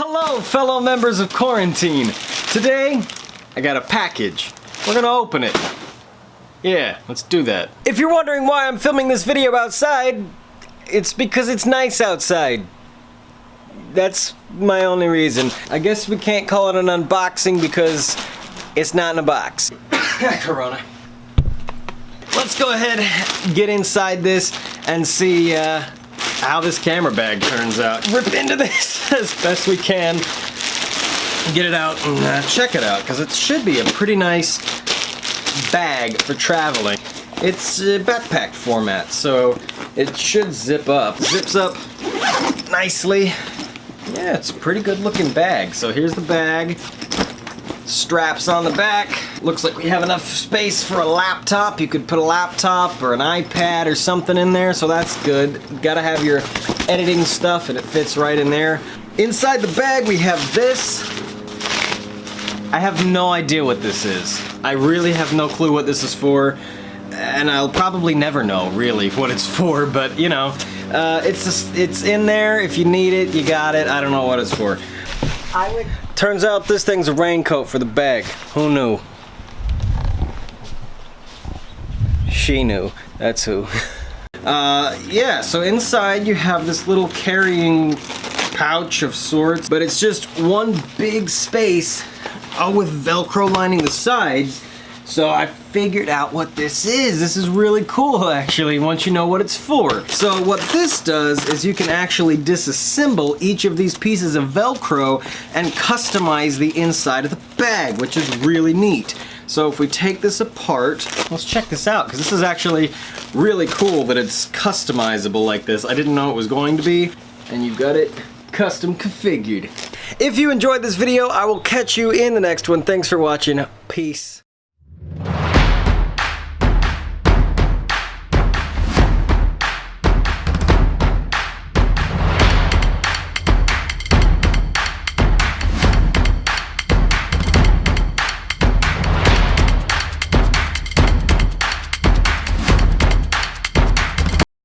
Hello, fellow members of quarantine. Today, I got a package. We're gonna open it. Yeah, let's do that. If you're wondering why I'm filming this video outside, it's because it's nice outside. That's my only reason. I guess we can't call it an unboxing because it's not in a box. Corona. Let's go ahead, get inside this, and see how this camera bag turns out. Rip into this as best we can. Get it out and check it out, because it should be a pretty nice bag for traveling. It's backpack format, so it should zip up. Zips up nicely. Yeah, it's a pretty good looking bag. So here's the bag. Straps on the back. Looks like we have enough space for a laptop. You could put a laptop or an iPad or something in there, so that's good. You gotta have your editing stuff and it fits right in there. Inside the bag we have this. I have no idea what this is. I really have no clue what this is for, and I'll probably never know really what it's for, but you know, it's in there. If you need it, you got it. I don't know what it's for. Turns out this thing's a raincoat for the bag. Who knew? She knew. That's who. Yeah, so inside you have this little carrying pouch of sorts, but it's just one big space, all with Velcro lining the sides. So I figured out what this is. This is really cool, actually, once you know what it's for. So what this does is you can actually disassemble each of these pieces of Velcro and customize the inside of the bag, which is really neat. So if we take this apart, let's check this out, because this is actually really cool that it's customizable like this. I didn't know it was going to be, and you've got it custom configured. If you enjoyed this video, I will catch you in the next one. Thanks for watching. Peace.